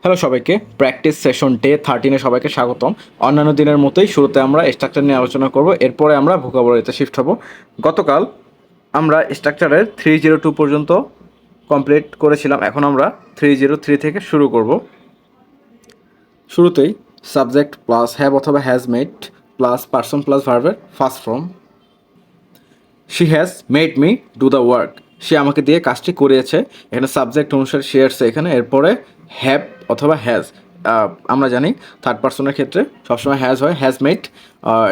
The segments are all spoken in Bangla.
হ্যালো সবাইকে, প্র্যাকটিস সেশন ডে 13-এ সবাইকে স্বাগতম। অন্যান্য দিনের মতোই শুরুতে আমরা স্ট্রাকচার নিয়ে আলোচনা করব, এরপরে আমরা ভোকাবুলারিতে শিফট হব। গতকাল আমরা স্ট্রাকচারের 302 পর্যন্ত কমপ্লিট করেছিলাম, এখন আমরা 303 থেকে শুরু করব। শুরুতেই সাবজেক্ট প্লাস হ্যাভ অথবা has made plus person plus ভার্বের first form. She has made me do the work, সে আমাকে দিয়ে কাজটি করিয়েছে। এখানে সাবজেক্ট অনুসারে সে আসছে এখানে, এরপরে হ্যাভ অথবা হ্যাজ। আমরা জানি থার্ড পার্সনের ক্ষেত্রে সবসময় হ্যাজ হয়, হ্যাজ মেড,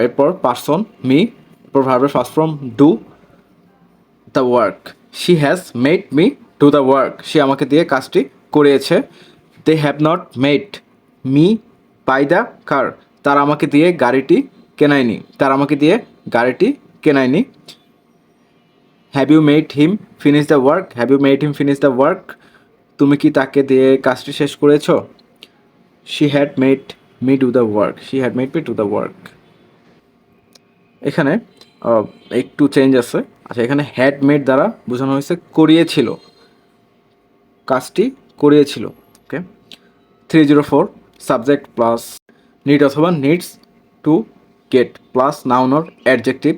এরপর পার্সন মি, এরপর ভার্বের first form do the work. She has made me do the work, সে আমাকে দিয়ে কাজটি করিয়েছে। They have not made me buy the car, তারা আমাকে দিয়ে গাড়িটি কেনায়নি, তারা আমাকে দিয়ে গাড়িটি কেনায়নি। Have you made him finish the work, have you made him finish the work, তুমি কি তাকে দিয়ে কাজটি শেষ করেছ? She had made me do the work, she had made me do the work. এখানে একটু চেঞ্জ আছে। আচ্ছা, এখানে হ্যাড মেড দ্বারা বোঝানো হয়েছে করিয়েছিল, কাজটি করিয়েছিল। ওকে, 304 সাবজেক্ট প্লাস নিড অথবা needs to gate plus noun or adjective.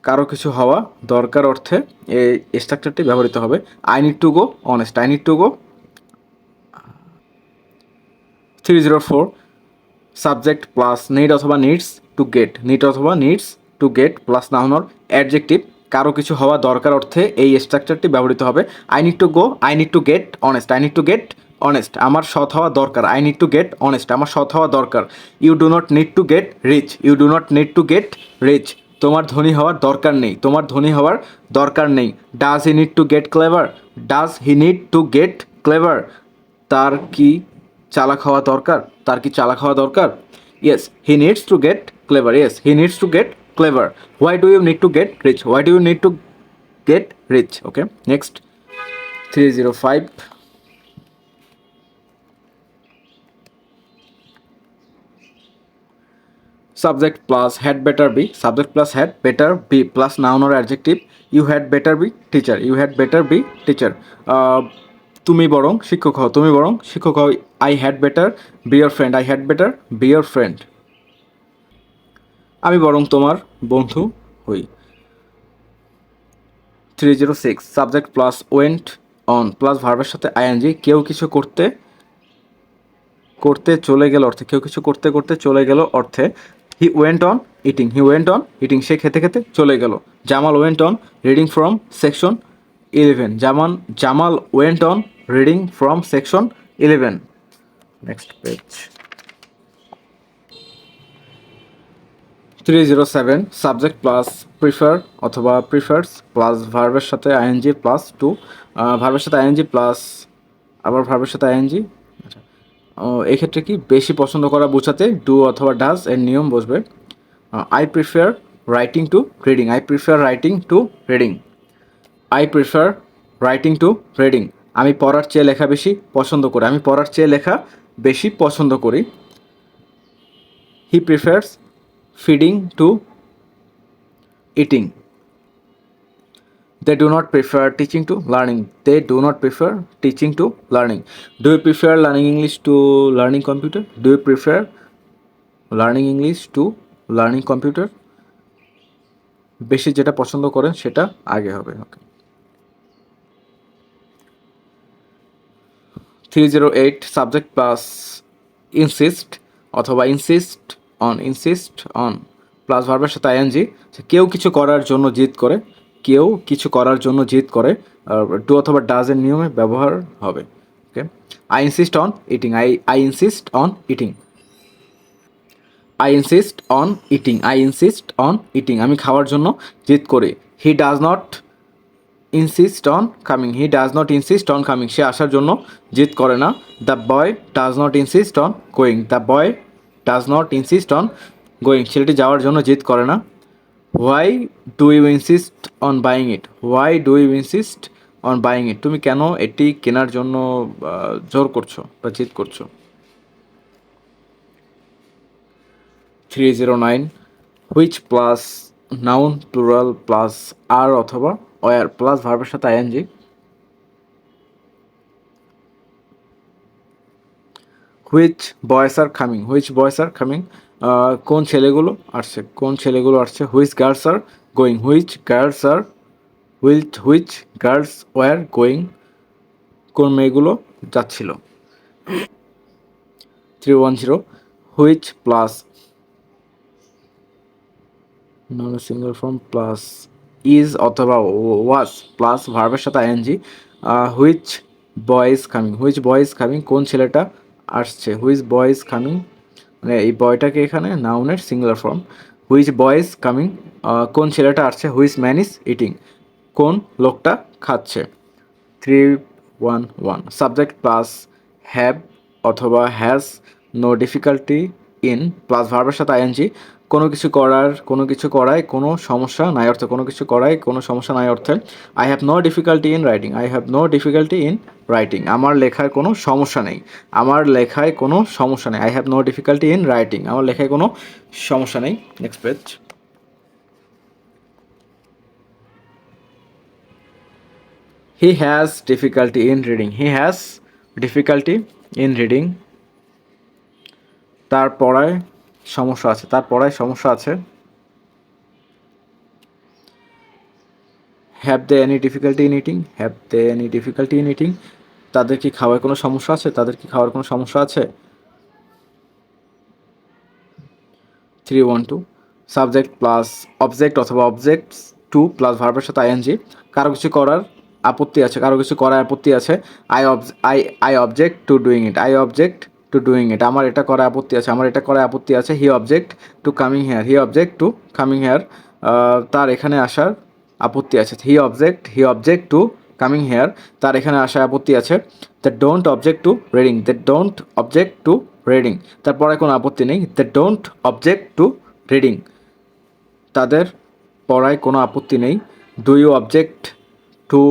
কারো কিছু হওয়া দরকার অর্থে এই স্ট্রাকচারটি ব্যবহৃত হবে। I need to go honest, I need to go. 304 subject plus need অথবা নিডস টু গেট, নিড অথবা needs to gate plus noun or adjective. কারো কিছু হওয়া দরকার অর্থে এই স্ট্রাকচারটি ব্যবহৃত হবে। I need to go, I need to get honest, I need to get honest, আমার সৎ হওয়া দরকার। I need to get honest, আমার সৎ হওয়া দরকার। You do not need to get rich, you do not need to get rich, তোমার ধনী হওয়ার দরকার নেই, তোমার ধনী হওয়ার দরকার নেই। Does he need to get clever, does he need to get clever, তার কি চালাক হওয়া দরকার, তার কি চালাক হওয়া দরকার। Yes he needs to get clever, yes he needs to get clever. Why do you need to get rich, why do you need to get rich. Okay, next 305 subject plus had better be, subject plus had better be plus noun or adjective. You had better be teacher, you had better be teacher. তুমি বরং শিক্ষক হও, তুমি বরং শিক্ষক হও। I had better be your friend, I had better be your friend. আমি বরং তোমার বন্ধু হই। 306 subject plus went on plus ভার্বের সাথে আইএনজি। কেউ কিছু করতে করতে চলে গেল অর্থে, কেউ কিছু করতে করতে চলে গেল অর্থে। He went on eating, he went on eating, সে খেতে খেতে চলে গেল। Jamal went on reading from section 11, Jamal went on reading from section 11। Next page 307 subject plus prefer অথবা প্রিফার্স প্লাস ভার্বের সাথে আইএনজি প্লাস টু, ভার্বের সাথে আইএনজি প্লাস আবার ভার্বের সাথে আইএনজি। এক্ষেত্রে কি বেশি পছন্দ করা বোঝাতে ডু অথবা ডাজ এর নিয়ম বসবে। I prefer writing to reading, I prefer writing to reading, I prefer writing to reading, আমি পড়ার চেয়ে লেখা বেশি পছন্দ করি, আমি পড়ার চেয়ে লেখা বেশি পছন্দ করি। He prefers feeding two eating, they do not prefer teaching to learning, they do not prefer teaching to learning. Do you prefer learning English to learning computer, do you prefer learning English to learning computer? বেশি যেটা পছন্দ করেন সেটা আগে হবে। ওকে, 308 সাবজেক্ট প্লাস ইনসিস্ট অথবা ইনসিস্ট অন প্লাস ভার্বের সাথে আইএনজি। কেউ কিছু করার জন্য জিদ করে, কেউ কিছু করার জন্য জিদ করে, ডু অথবা ডাজের নিয়মে ব্যবহার হবে। Okay, I insist on eating, I insist on eating, I insist on eating, I insist on eating, আমি খাওয়ার জন্য জিদ করি। He does not insist on coming, he does not insist on coming, সে আসার জন্য জিদ করে না। The boy does not insist on going, the boy does not insist on going, ছেলেটি যাওয়ার জন্য জিদ করে না। Why do you insist on buying it, why do you insist on buying it, তুমি কেন এটি কেনার জন্য জোর করছো বা জিদ করছো। 309 which plus noun plural plus are অথবা ওয়ার প্লাস ভার্বের সাথে আইএনজি। হুইচ বয়েস আর কামিং, হুইচ বয়েস আর কামিং, কোন ছেলেগুলো আসছে, কোন ছেলেগুলো আসছে। Which girls are going, which girls are which girls were going, কোন মেয়েগুলো যাচ্ছিল। 310 which plus non single form plus is অথবা ওয়াজ প্লাস ভার্বের সাথে ING. Which boys coming, which boys coming, কোন ছেলেটা আসছে। হুইচ বয়েজ কামিং, মানে এই বয়টাকে এখানে নাউনের singular form. Which boys coming, কোন ছেলেটা আসছে। হুইচ ম্যান ইজ ইটিং, কোন লোকটা খাচ্ছে। 311 সাবজেক্ট প্লাস হ্যাভ অথবা has no difficulty in plus ভার্বের সাথে আইএনজি। কোনো কিছু করায় কোনো সমস্যা নাই অর্থে, কোনো কিছু করায় কোনো সমস্যা নাই অর্থে। I have no difficulty in writing, I have no difficulty in writing, আমার লেখায় কোনো সমস্যা নেই, আমার লেখায় কোনো সমস্যা নেই। I have no difficulty in writing, আমার লেখায় কোনো সমস্যা নেই। Next page. He has difficulty in reading, he has difficulty in reading, তার পড়ায় সমস্যা আছে, তার পড়ায় সমস্যা আছে। Have they any difficulty in eating, have they any difficulty in eating, তাদের কি খাওয়ার কোনো সমস্যা আছে, তাদের কি খাওয়ার কোনো সমস্যা আছে। 312 সাবজেক্ট প্লাস অবজেক্ট অথবা অবজেক্টস টু প্লাস ভার্বের সাথে আইএনজি। কারো কিছু করার আপত্তি আছে, কারো কিছু করার আপত্তি আছে। I object to doing it, I object to doing it, আমার এটা করার আপত্তি আছে, আমার এটা করার আপত্তি আছে। He object to coming here, he object to coming here, তার এখানে আসার আপত্তি আছে। He object to coming here, তার এখানে আসার আপত্তি আছে। They don't object to reading, they don't object to reading, তারপরে কোনো আপত্তি নেই। They don't object to reading, তাদের পড়ায় কোনো আপত্তি নেই। Do you object to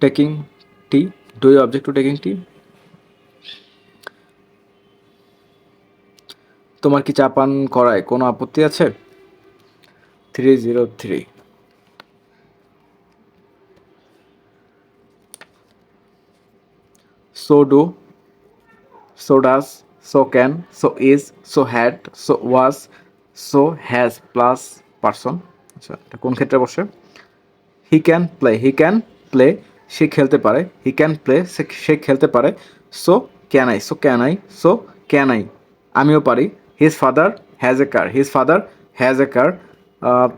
taking tea, do you object to taking tea, তোমার কি চা পান করায় কোনো আপত্তি আছে। 303 so do, so does, so can, so is, so had, so was, so has plus person. আচ্ছা, এটা কোন ক্ষেত্রে বসে। He can play, he can play, সে খেলতে পারে। হি ক্যান প্লে, সে খেলতে পারে। So can I, so can I, so can I, আমিও পারি। His father has a car, his father has a car,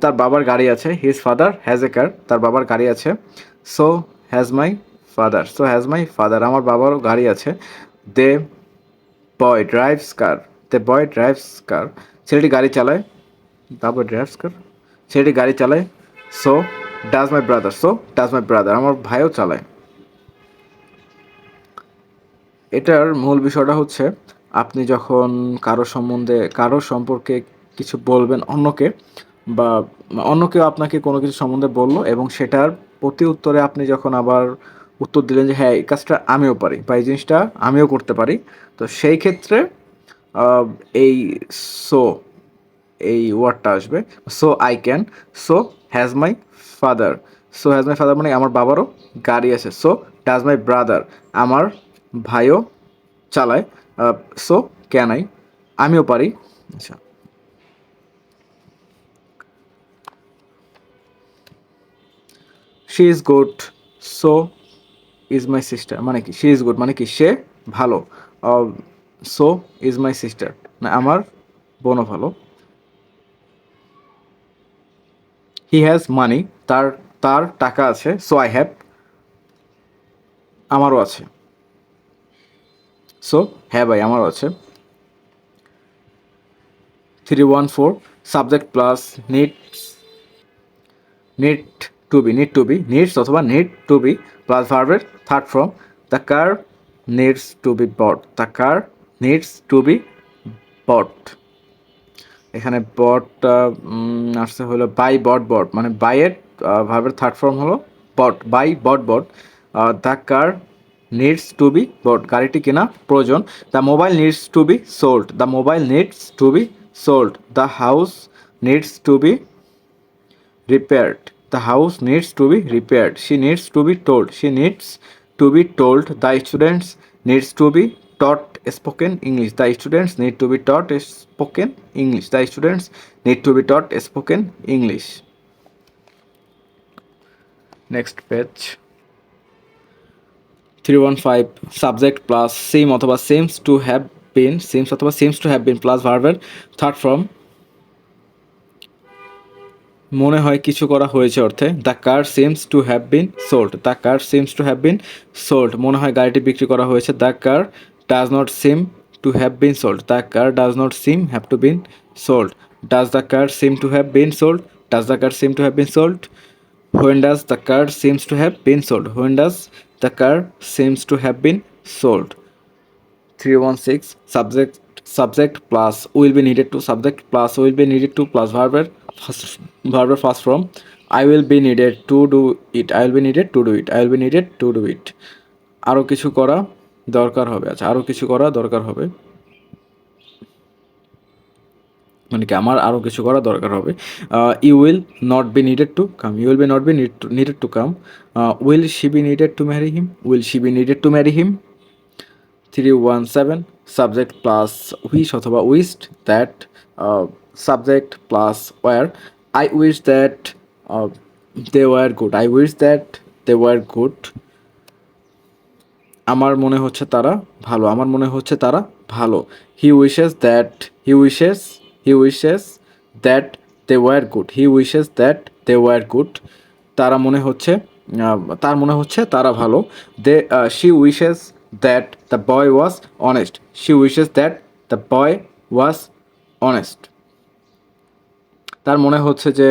তার বাবার গাড়ি আছে। His father has a car, তার বাবার গাড়ি আছে। So has my father, so has my father, আমার বাবারও গাড়ি আছে। The boy drives car, the boy drives car, ছেলেটি গাড়ি চালায়। দ্য বয় ড্রাইভস কার, ছেলেটি গাড়ি চালায়। So does my brother, so does my brother, আমার ভাইও চালায়। এটার মূল বিষয়টা হচ্ছে আপনি যখন কারো সম্পর্কে কিছু বলবেন অন্যকে, বা অন্য কেউ আপনাকে কোনো কিছু সম্বন্ধে বললো এবং সেটার প্রতি উত্তরে আপনি যখন আবার উত্তর দিলেন যে হ্যাঁ এই কাজটা আমিও পারি বা এই জিনিসটা আমিও করতে পারি, তো সেই ক্ষেত্রে আহ, এই সো এই ওয়ার্ডটা আসবে। So I can, so has my father, so has my father মানে আমার বাবারও গাড়ি আছে। সো ডাজ মাই ব্রাদার, আমার ভাইও চালায়। সো ক্যান আই, আমিও পারি। আচ্ছা, she is good, so is my sister মানে কি, শি ইজ গুড মানে কি সে ভালো। সো ইজ মাই সিস্টার না আমার বোনও ভালো। হি হ্যাজ মানি, তার তার টাকা আছে। সো আই হ্যাভ, আমারও আছে। সো হ্যাভ আই, আমারও আছে। 314 subject plus needs, need to be needs অথবা নিড টু বি প্লাস ভার্বের third form. The car needs to be bought, the car needs to be bought, এখানে বট আসছে হলো বাই বট বট মানে বাইয়ের ভার্বের থার্ড ফর্ম হলো bought, buy bought bought. The car needs to be bought, গাড়িটি কেনা প্রয়োজন। The mobile needs to be sold, the mobile needs to be sold. The house needs to be repaired, the house needs to be repaired. She needs to be told, she needs to be told. The students needs to be taught spoken English. The students need to be taught spoken English. The students need to be taught spoken English. Next page. 315 subject plus seem অথবা seems to have been plus ভার্বের থার্ড ফর্ম মনে হয় কিছু করা হয়েছে অর্থে the car seems to have been sold. The car seems to have been sold মনে হয় গাড়িটি বিক্রি করা হয়েছে। The car does not seem to have been sold. The car does not seem have to been sold. Does the car seem to have been sold. Does the car seem to have been sold. When does the car seems to have been sold? When does the car seems to have been sold? 316 subject plus will be needed to subject plus will be needed to plus verb first form I will be needed to do it. I will be needed to do it. I will be needed to do it. আরও কিছু করা দরকার হবে। আচ্ছা, আরও কিছু করা দরকার হবে মানে কি আমার আরও কিছু করা দরকার হবে। You will not be needed to come. You will be not be needed to come. Will she be needed to marry him. Will she be needed to marry him. 317 subject plus wish অথবা wished that subject plus were I wish that they were good. I wish that they were good. আমার মনে হচ্ছে তারা ভালো। আমার মনে হচ্ছে তারা ভালো। He wishes that that they were good. He wishes that they were good. তারা মনে হচ্ছে তার মনে হচ্ছে তারা ভালো। She wishes that the boy was honest. She wishes that the boy was honest. তার মনে হচ্ছে যে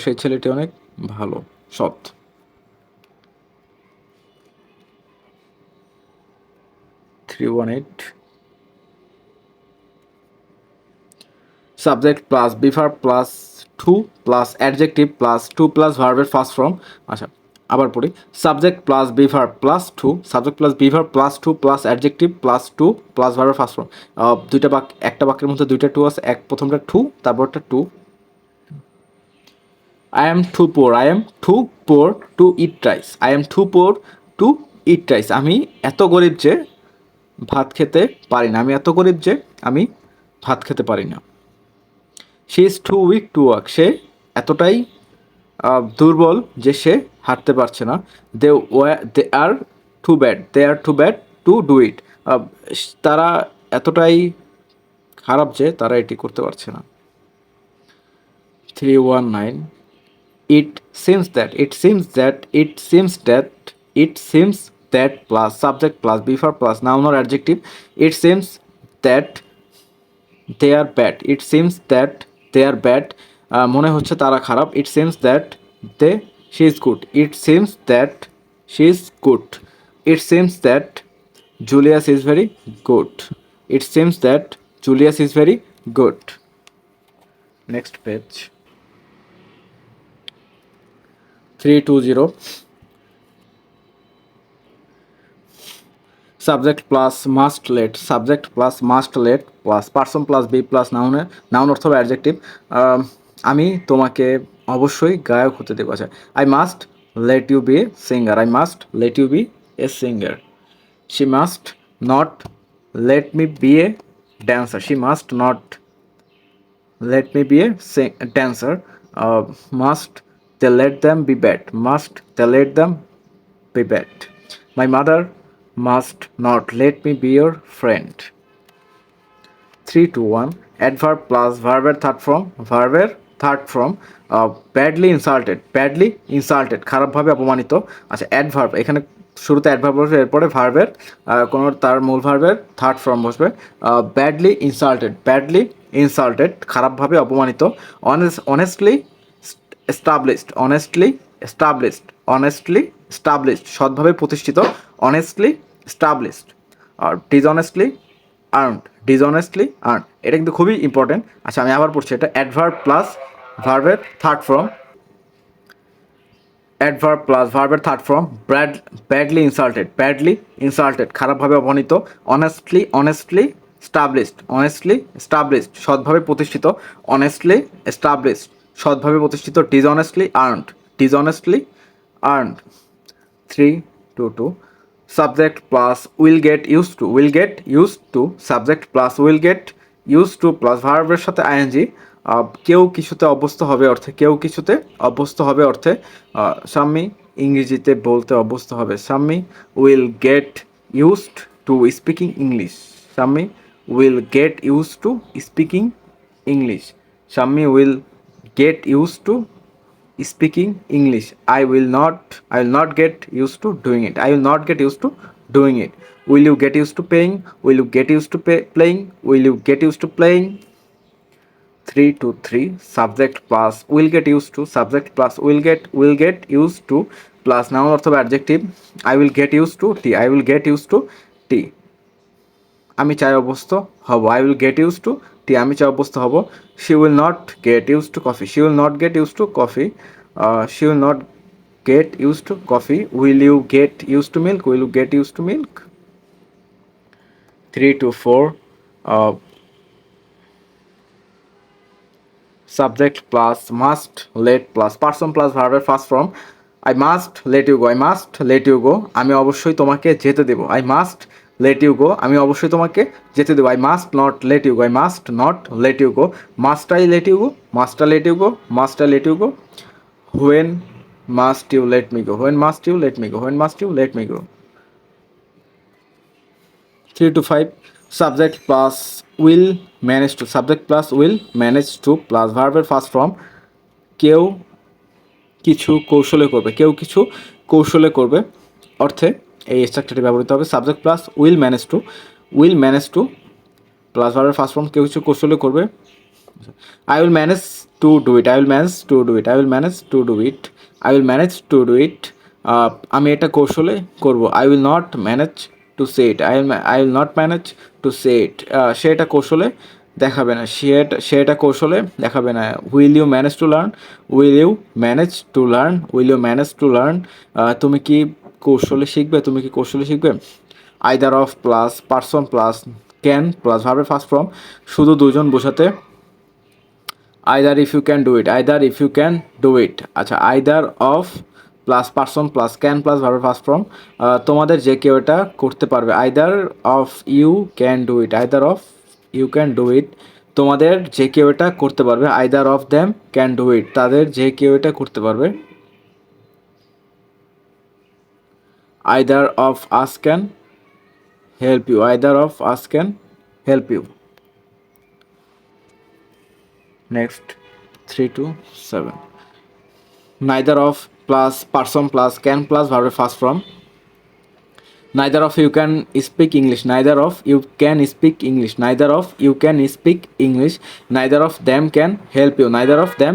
সেই ছেলেটি অনেক ভালো, সৎ। Subject plus be verb plus to plus adjective plus to plus ভার্বের ফার্স্ট ফর্ম। আচ্ছা, আবার পড়ি। Subject plus be verb plus to, subject plus be verb plus to plus adjective plus to plus ভার্বের ফার্স্ট ফর্ম। দুইটা একটা বাক্যের মধ্যে দুইটা টু আছে। প্রথমটা টু, তারপরটা to. I am too poor. I am too poor to eat rice. I am too poor to eat rice. আমি এত গরিব যে ভাত খেতে পারি না। আমি এত গরিব যে আমি ভাত খেতে পারি না। She is too weak to walk. সে এতটাই দুর্বল যে সে হাঁটতে পারছে না। They are too bad. They are too bad to do it. তারা এতটাই খারাপ যে তারা এটি করতে পারছে না। 319 It seems that plus subject plus before plus noun or adjective. It seems that they are bad. It seems that they are bad. মনে হচ্ছে তারা খারাপ। It seems that she is good. It seems that she is good. It seems that Julius is very good. It seems that Julius is very good. Next page. 320 subject plus must let. Subject plus must let plus person plus be plus noun অথবা অ্যাডজেক্টিভ। আমি তোমাকে অবশ্যই গায়ক হতে দেবো। আচ্ছা, I must let you be a singer. I must let you be a singer. She must not let me be a dancer. She must not let me be a dancer. Must they let them be bad. Must they let them be bad. My mother must not let me be your friend. 321 adverb plus verb third form. Badly insulted খারাপভাবে অপমানিত। আচ্ছা, অ্যাডভার্ব এখানে শুরুতে অ্যাডভার্ব বসবে, এরপরে ভার্বের কোনো তার মূল ভার্বের থার্ড ফর্ম বসবে। ব্যাডলি ইনসাল্টেড খারাপভাবে অপমানিত। অনেস্টলি এস্টাবলিশড সৎভাবে প্রতিষ্ঠিত। Honestly established. আর ডিসঅনেস্টলি আর্নড। এটা কিন্তু খুবই ইম্পর্টেন্ট। আচ্ছা, আমি আবার পড়ছি এটা। অ্যাডভার্ব প্লাস ভার্বের থার্ড ফর্ম। ব্যাডলি ইনসাল্টেড খারাপভাবে অপমানিত। অনেস্টলি এস্টাবলিশড সৎভাবে প্রতিষ্ঠিত। অনেস্টলি এস্টাবলিশড সৎভাবে প্রতিষ্ঠিত। ডিসঅনেস্টলি earned. 322 subject plus will get use two, will get use two, subject plus will get use two plus ভার্বের সাথে আইএনজি। কেউ কিছুতে অভ্যস্ত হবে অর্থে, কেউ কিছুতে অভ্যস্ত হবে অর্থে সাম্মি ইংরেজিতে বলতে অভ্যস্ত হবে। Sammi will get used to speaking English, Sammi will get use to speaking English, Sammi will get use two speaking English. I will not get used to doing it. I will not get used to doing it. Will you get used to paying? Will you get used to playing? Will you get used to playing? 3 to 3. Subject plus will get used to, subject plus will get used to plus noun অথবা adjective. I will get used to tea. I will get used to tea. আমি চাই অভ্যস্ত হব। I will get use to tea, আমি চাই অভ্যস্ত হব। She will not get use to coffee, she will not get use to coffee, she will not get use to coffee. Will you get use to milk, will you get use to milk. 3 to 4. Subject plus must let plus person plus verb first form. I must let you go, I must let you go, আমি অবশ্যই তোমাকে যেতে দেব। I must let you go, আমি অবশ্যই তোমাকে যেতে দেব। I must not let you go, I must not let you go. Must I let you go, must I let you go, must I let you go. When must you let me go, when must you let me go, when must you let me go. 3 to 5. Subject plus will manage to, subject plus will manage to plus verb first form. কেউ কিছু কৌশলে করবে, কেউ কিছু কৌশলে করবে অর্থে এই স্ট্রাকচারটি ব্যবহৃত হবে। Subject plus will manage to plus ভার্বের ফার্স্ট ফর্ম, কেউ কিছু কৌশলে করবে। I will manage to do it, I will manage to do it, I will manage to do it, I will manage to do it. আমি এটা কৌশলে করব। I will not manage to say it, I will not manage to say it. সে এটা কৌশলে দেখাবে না, সে এটা কৌশলে দেখাবে না। Will you manage to learn, will you manage to learn, will you manage to learn. তুমি কি কৌশলে শিখবে, তুমি কি কৌশলে শিখবে। Either of plus person plus can plus ভার্বের ফার্স্ট ফর্ম, শুধু দুজন বোঝাতে। Either if you can do it, either if you can do it. আচ্ছা, either of plus person plus can plus ভার্বের ফার্স্ট ফর্ম, তোমাদের যে কেউ এটা করতে পারবে। Either of you can do it, either of you can do it, তোমাদের যে কেউ এটা করতে পারবে। Either of them can do it, তাদের যে কেউ এটা করতে পারবে। Either of us can help you, either of us can help you. Next 3 to 7. Neither of plus person plus can plus verb first form. Neither of you can speak English, neither of you can speak English, neither of you can speak English. Neither of them can help you, neither of them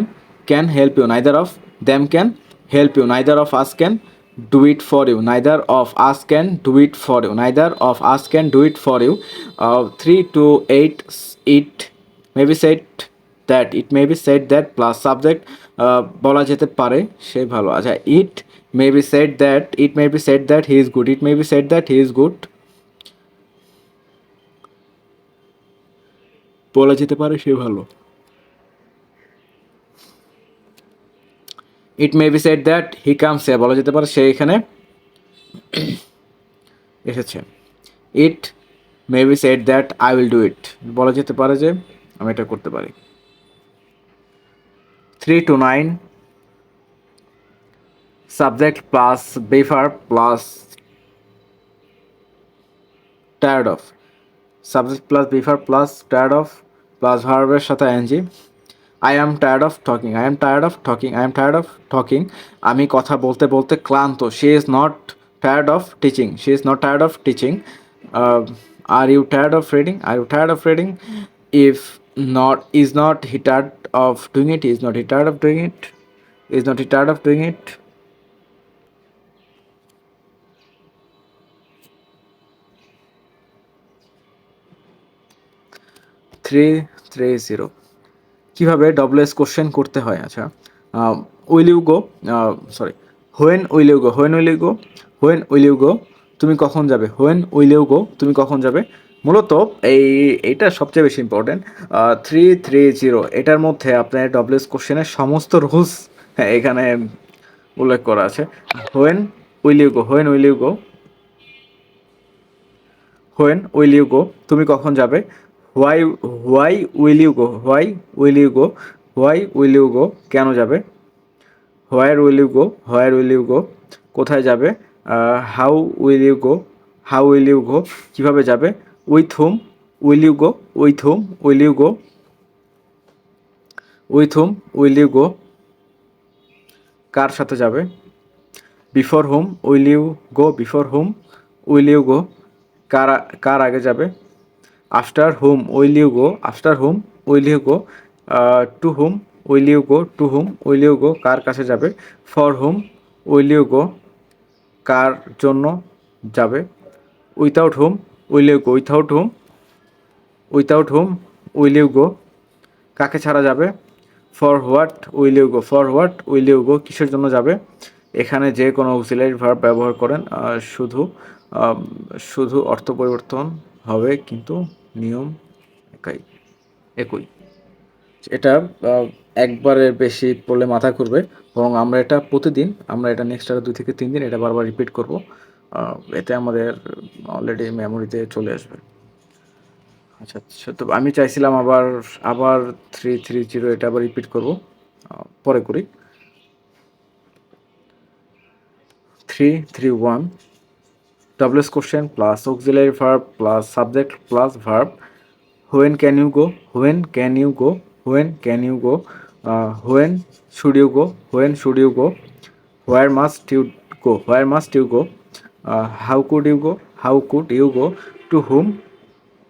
can help you, neither of them can help you. Neither of us can do it for you, neither of us can do it for you, neither of us can do it for you. 3 to 8. It may be said that, it may be said that plus subject, বলা যেতে পারে সে ভালো। আচ্ছা, it may be said that, it may be said that he is good, it may be said that he is good, বলা যেতে পারে সে ভালো। it may be said that he comes here, বলা যেতে পারে সে এখানে এসেছে। it may be said that I will do it, বলা যেতে পারে যে আমি এটা করতে পারি। 3 to 9. Subject plus verb plus tired of, subject plus verb plus tired of plus ভার্বের সাথে ing. I am tired of talking, I am tired of talking, I am tired of talking, আমি কথা বলতে বলতে ক্লান্ত। She is not tired of teaching, she is not tired of teaching. Are you tired of reading, are you tired of reading. If not, is not he tired of doing it, is not he tired of doing it, is not he tired of doing it. 330. কীভাবে ডব্লিউএস কোশ্চেন করতে হয়। আচ্ছা, will you go, sorry, when will you go, when will you go, when will you go, তুমি কখন যাবে। হোয়েন উইল ইউ গো, তুমি কখন যাবে। মূলত এইটা সবচেয়ে বেশি ইম্পর্টেন্ট। 330 এটার মধ্যে আপনার ডব্লিউএস কোশ্চেনের সমস্ত রুলস এখানে উল্লেখ করা আছে। When will you go, when will you go, when will you go, তুমি কখন যাবে। Why why will you go, why will you go, why will you go, কেন যাবে। Where will you go, where will you go, কোথায় যাবে। How will you go, how will you go, কীভাবে যাবে। With whom will you go, with whom will you go, with whom will you go, কার সাথে যাবে। Before whom will you go, before whom will you go, কার কার আগে যাবে। After whom will you go, after whom will you go, to whom will you go, to whom will you go, কার কাছে যাবে। For whom will you go, কার জন্য যাবে। Without whom will you go, without whom without whom will you go, কাকে ছাড়া যাবে। For what will you go, for what will you go, কিসের জন্য যাবে। এখানে যে কোনো অক্সিলারি ভার্ব ব্যবহার করেন শুধু আম, শুধু অর্থ পরিবর্তন হবে, কিন্তু নিয়ম একাই একই। এটা একবারের বেশি পড়লে মাথা ঘুরবে, বরং আমরা এটা প্রতিদিন, আমরা এটা নেক্সট আর 2 থেকে 3 দিন এটা বারবার রিপিট করব। এতে আমাদের অলরেডি মেমোরিতে চলে আসবে। আচ্ছা আচ্ছা, তো আমি চাইছিলাম আবার আবার 330 এটা আবার রিপিট করব, পরে করি। 331 doubles question plus auxiliary verb plus subject plus verb. When can you go, when can you go, when can you go, when should you go, when should you go, where must you go, where must you go, how could you go, how could you go, to whom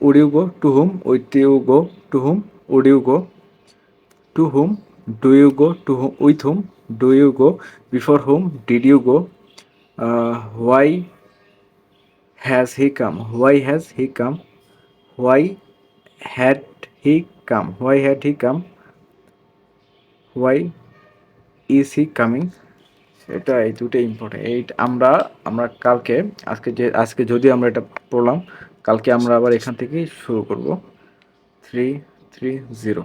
would you go, to whom with you go, to whom would you go, to whom do you go, to whom with whom do you go, before whom did you go, why has he come, why has he come, why had he come, why had he come, why is he coming. এটা এই দুটোই ইম্পর্টেন্ট। আমরা আমরা কালকে, আজকে যদি আমরা এটা পড়লাম, কালকে আমরা আবার এখান থেকেই শুরু করব। 330।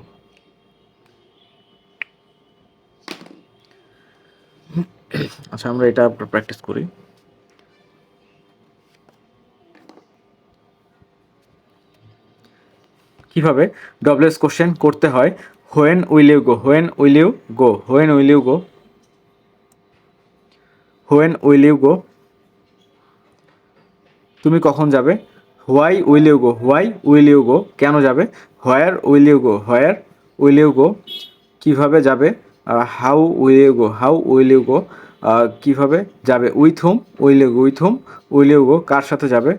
আচ্ছা, আমরা এটা প্র্যাকটিস করি। কিভাবে ডবলএস কোশ্চেন করতে হয়। When will you go, when will you go, when will you go, when will you go, তুমি কখন যাবে। Why will you go, why will you go, কেন যাবে। Where will you go, where will you go, কীভাবে যাবে। How will you go, how will you go, কীভাবে যাবে। With whom will you go, with whom will you go, কার সাথে যাবে।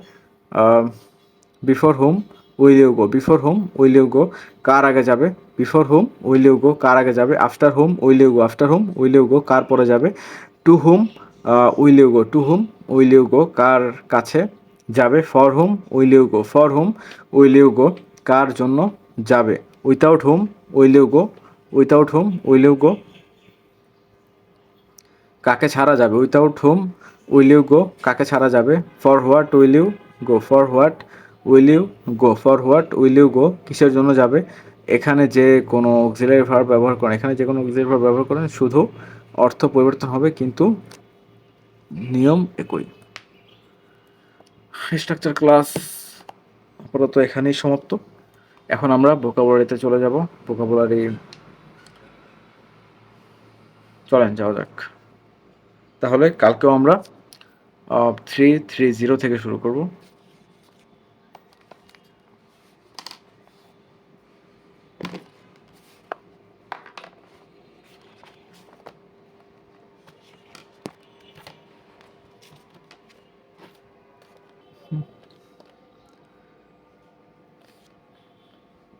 Before whom will you go, before whom will you go, কার আগে যাবে। Before whom will you go, কার আগে যাবে। After whom will you go, after whom will you go, কার পরে যাবে। To whom will you go, to whom will you go, কার কাছে যাবে। For whom will you go, for whom will you go, কার জন্য যাবে। Without whom will you go, without whom will you go, কাকে ছাড়া যাবে। Without whom will you go, কাকে ছাড়া যাবে। For what will you go, for what will you go, for what will you go, কিসের জন্য যাবে। এখানে যে কোনো অক্সিলারি ভার্ব ব্যবহার করেন, এখানে যে কোনো অক্সিলারি ভার্ব ব্যবহার করেন শুধু অর্থ পরিবর্তন হবে, কিন্তু নিয়ম একই। স্ট্রাকচার ক্লাস আপাতত এখানেই সমাপ্ত। এখন আমরা ভোকাবুলারিতে চলে যাব। ভোকাবুলারি, চলেন যাওয়া যাক। তাহলে কালকেও আমরা 330 থেকে শুরু করব।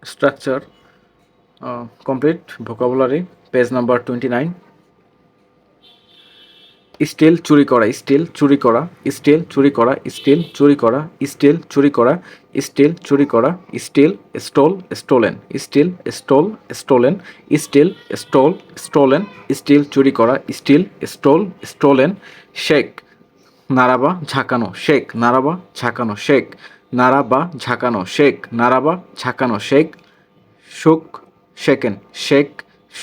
Structure complete. Vocabulary page number 29। Steal চুরি করা, স্টিল চুরি করা, স্টিল চুরি করা, স্টিল চুরি করা, স্টিল চুরি করা, স্টিল চুরি করা, steal stole stolen, steal stole stolen, steal stole stolen, steal চুরি করা, স্টিল স্টোল স্টোলেন। শেক নাড়াবা ঝাঁকানো, শেক নাড়াবা ঝাঁকানো, শেক নাড়াবা ঝাঁকানো, শেক নাড়াবা ঝাঁকানো, শেক শুক শেকেন, শেক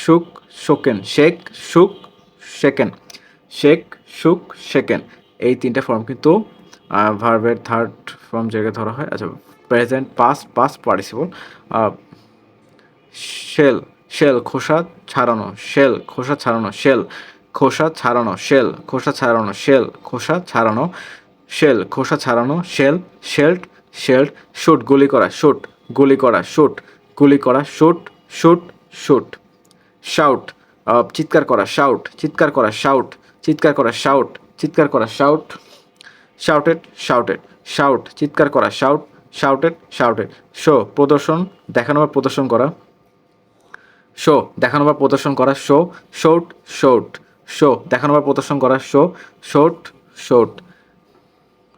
শুক শোকেন, শেক শুক শেকেন, শেক শুক শেকেন। এই তিনটা ফর্ম কিন্তু ভার্বের থার্ড ফর্ম জায়গায় ধরা হয়। আচ্ছা, present past past participle. Shell shell খোসা ছাড়ানো, শেল খোসা ছাড়ানো, শেল খোসা ছাড়ানো, শেল খোসা ছাড়ানো, শেল খোসা ছাড়ানো, শেল খোসা ছাড়ানো, শেল শেল্ড শেল্ড। শুট গুলি করা, শুট গুলি করা, শুট গুলি করা, শুট শুট শুট। শাউট চিৎকার করা, শাউট চিৎকার করা, শাউট চিৎকার করা, শাউট চিৎকার করা, শাউট শাউটেড শাউটেড শাউট চিৎকার করা, শাউট শাউটেড শাউটেড। শো প্রদর্শন দেখানো বা প্রদর্শন করা, শো দেখানো বা প্রদর্শন করা, শো শোট শোট শো দেখানো বা প্রদর্শন করা, শো শোট শোট।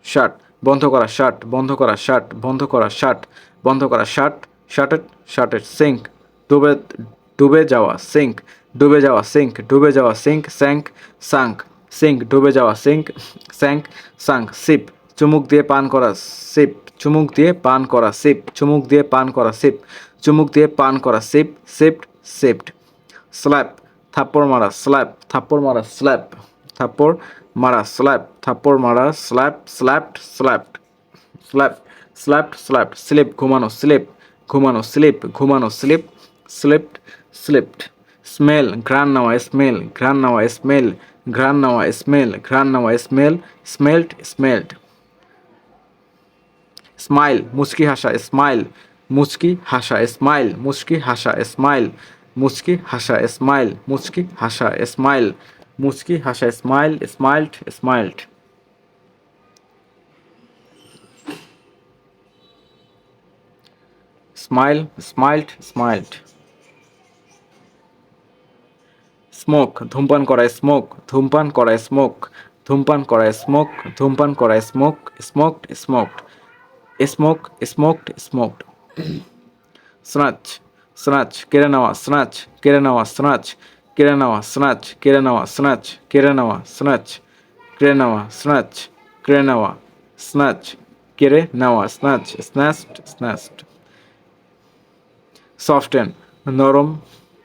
শার্ট বন্ধ করা, শার্ট বন্ধ করা, শার্ট বন্ধ করা, শার্ট বন্ধ করা, শার্ট শার্টেড শার্টেড। সিঙ্ক ডুবে ডুবে যাওয়া, সিঙ্ক ডুবে যাওয়া, সিঙ্ক ডুবে যাওয়া, সিঙ্ক স্যাঙ্ক সাঙ্ক, সিঙ্ক ডুবে যাওয়া, সিঙ্ক স্যাঙ্ক সাঙ্ক। সিপ চুমুক দিয়ে পান করা, সিপ চুমুক দিয়ে পান করা, সিপ চুমুক দিয়ে পান করা, সিপ চুমুক দিয়ে পান করা, সিপ সিপড সিপড। স্ল্যাপ থাপ্পড় মারা, স্ল্যাপ থাপ্পড় মারা, স্ল্যাপ থাপ্পড় মারা, স্ল্যাপ থাপ্পড় মারা, slap slapped slapped slap slapped slapped. Sleep ঘুমানো, স্লিপ ঘুমানো, স্লিপ ঘুমানো, স্লিপ স্লিপড স্লিপড। স্মেল ঘ্রাণ নেওয়া, স্মেল ঘ্রাণ নেওয়া, স্মেল ঘ্রাণ নেওয়া, স্মেল ঘ্রাণ নেওয়া, স্মেল স্মেলড স্মেলড। স্মাইল মুচকি হাসা, স্মাইল মুচকি হাসা, স্মাইল মুচকি হাসা, স্মাইল মুচকি হাসা, স্মাইল মুচকি হাসা, স্মাইল মুচকি হাসা, স্মাইল স্মাইলড স্মাইলড। স্মাইল স্মাইলড স্মাইলড। স্মোক ধূমপান করা, স্মোক ধূমপান করা, স্মোক ধূমপান করা, স্মোক ধূমপান করা, smoke smoked smoked smoke smoked smoked. Snatch snatch কেড়ে নেওয়া, স্নাচ কেড়ে নেওয়া, স্নাচ কেড়ে নেওয়া, স্নাচ কেড়ে নেওয়া, স্নাচ কেড়ে নেওয়া, স্নাচ কেড়ে নেওয়া, স্নাচ কেড়ে নেওয়া, স্নাচ কেড়ে নেওয়া, স্নাচ স্ন্যাচড স্ন্যাচড। সফটেন নরম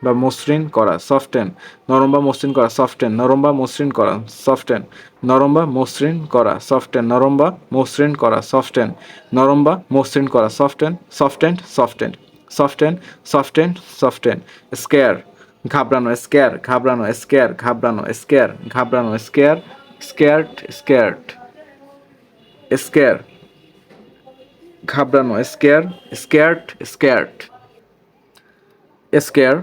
বা মসৃণ করা, সফটেন নরম বা মসৃণ করা, সফটেন নরম বা মসৃণ করা, সফটেন নরম বা মসৃণ করা, সফটেন নরম বা মসৃণ করা, সফটেন নরম বা মসৃণ করা, soften softened softened soften softened soften. Scare ঘাবড়ানো, স্কেয়ার ঘাবড়ানো, স্কেয়ার ঘাবড়ানো, স্কেয়ার ঘাবড়ানো, স্কেয়ার স্কেয়ার্ড স্কেয়ার্ড স্কেয়ার ঘাবড়ানো, স্কেয়ার স্কেয়ার্ড স্কেয়ার্ড। স্কেয়ার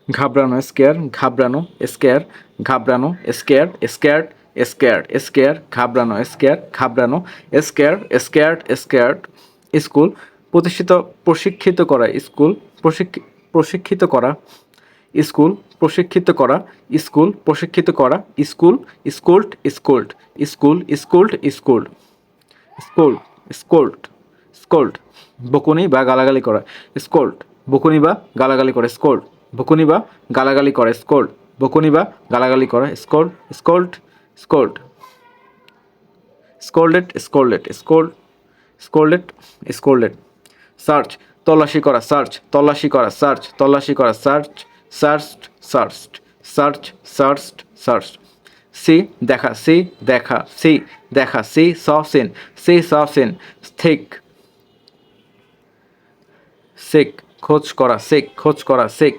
ঘাবড়ানো, স্কেয়ার ঘাবড়ানো, স্কেয়ার ঘাবড়ানো, স্কেয়ার স্কেয়ার্ড স্কেয়ার্ড স্কেয়ার ঘাবড়ানো, স্কেয়ার ঘাবড়ানো, স্কেয়ার স্কেয়ার্ড স্কেয়ার্ড। স্কুল প্রতিষ্ঠিত প্রশিক্ষিত করা, স্কুল প্রশিক্ষিত করা, স্কুল প্রশিক্ষিত করা, স্কুল প্রশিক্ষিত করা, স্কুল স্কুলড স্কুলড স্কুল স্কুলড স্কুলড স্কুল স্কুলড স্কোল্ড বকুনি বা গালাগালি করা, স্কোল্ড বকুনি বা গালাগালি করে, স্কোল্ড বকুনি বা গালাগালি করে, স্কোল্ড বকুনি বা গালাগালি করে, scold scold scold scolded scolded scold scolded scolded. Search তল্লাশি করা, সার্চ তল্লাশি করা, সার্চ তল্লাশি করা, search searched searched search searched search. See দেখা, সি দেখা, সি দেখা, see saw seen, see saw seen. Thick seek খোঁজ করা, সিক খোঁজ করা, সিক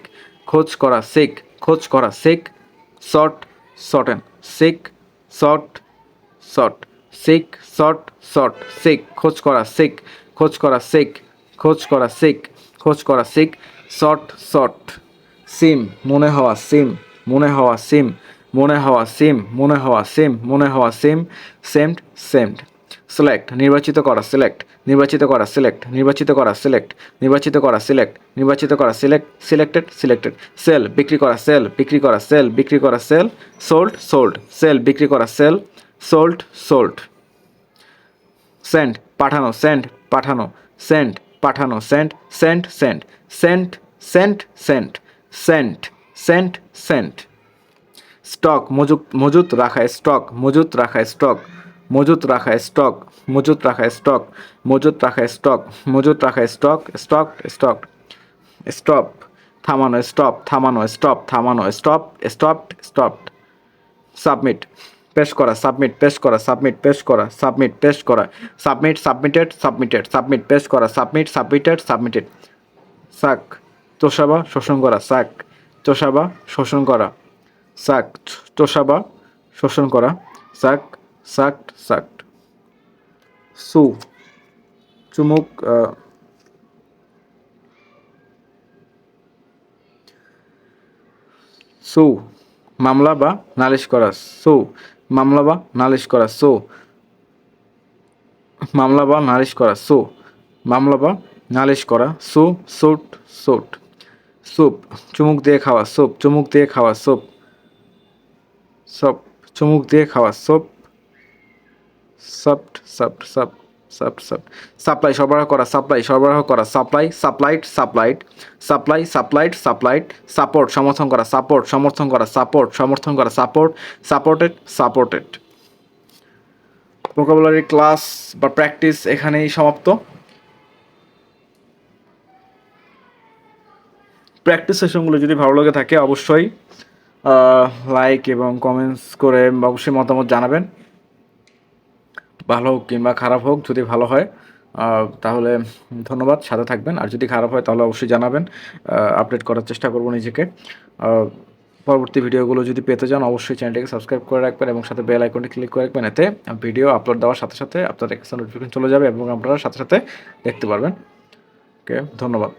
খোঁজ করা, সিক খোঁজ করা, seek short shorten, seek short short seek short short. Seek খোঁজ করা, সিক খোঁজ করা, সিক খোঁজ করা, সিক খোঁজ করা, সিক শর্ট শর্ট। সিম মনে হওয়া, সিম মনে হওয়া, সিম মনে হওয়া, সিম মনে হওয়া, সিম মনে হওয়া, সিম সেমড সেমড। সিলেক্ট নির্বাচিত করা, সিলেক্ট নির্বাচিত করা, সিলেক্ট নির্বাচিত করা, সিলেক্ট নির্বাচিত করা, সিলেক্ট নির্বাচিত করা, সিলেক্ট সিলেক্টেড সিলেক্টেড। সেল বিক্রি করা, সেল বিক্রি করা, সেল বিক্রি করা, সেল সোল্ড সোল্ড সেল বিক্রি করা, সেল সোল্ড সোল্ড। সেন্ড পাঠানো, সেন্ড পাঠানো, সেন্ড পাঠানো, send sent sent sent sent sent sent sent sent. Stock মজুত রাখা, স্টক মজুত রাখা, স্টক মজুত রাখা, স্টক মজুত রাখা, স্টক মজুত রাখা, স্টক মজুত রাখা, স্টক স্টক স্টক। স্টপ থামানো, স্টপ থামানো, স্টপ থামানো, স্টপ স্টপড স্টপড। সাবমিট পেশ করা, সাবমিট, পেশ করা, সাবমিট, পেশ করা, সাবমিট, পেশ করা, সাবমিট, সাবমিটেড, সাবমিটেড, সাবমিট, পেশ করা, সাবমিট, সাবমিটেড, সাবমিটেড। সাক, তোষাবা, শোষণ করা, সাক, তোষাবা, শোষণ করা, সাক, তোষাবা, শোষণ করা, সাক, সাকড, সাকড। সু, চুমুক, সু, মামলা বা নালিশ করা, সু, মামলা বা নালিশ করা, সু, মামলা বা নালিশ করা, সু, মামলা বা নালিশ করা, সু, সুট, সুট। স্যুপ, চুমুক দিয়ে খাওয়া, স্যুপ, চুমুক দিয়ে খাওয়া, স্যুপ, সপ, চুমুক দিয়ে খাওয়া, soap, soft, soft, soft, soft, soft. Supply, সরবরাহ করা, সাপ্লাই, সরবরাহ করা, supply, supplied, supplied, supply, supplied, supplied. Support, সমর্থন করা, সাপোর্ট, সমর্থন করা, সাপোর্ট, সমর্থন করা, support, supported, supported. Vocabulary class বা প্র্যাকটিস এখানেই সমাপ্ত। প্র্যাকটিস সেশনগুলো যদি ভালো লাগে থাকে অবশ্যই লাইক এবং কমেন্টস করে অবশ্যই মতামত জানাবেন, ভালো হোক কিংবা খারাপ হোক। যদি ভালো হয় তাহলে ধন্যবাদ, সাথে থাকবেন, আর যদি খারাপ হয় তাহলে অবশ্যই জানাবেন, আপডেট করার চেষ্টা করব নিজেকে। পরবর্তী ভিডিওগুলো যদি পেতে চান অবশ্যই চ্যানেলটিকে সাবস্ক্রাইব করে রাখবেন এবং সাথে বেল আইকনটি ক্লিক করে রাখবেন, এতে ভিডিও আপলোড দেওয়ার সাথে সাথে আপনাদের কাছে নোটিফিকেশন চলে যাবে এবং আপনারা সাথে সাথে দেখতে পারবেন। ওকে, ধন্যবাদ।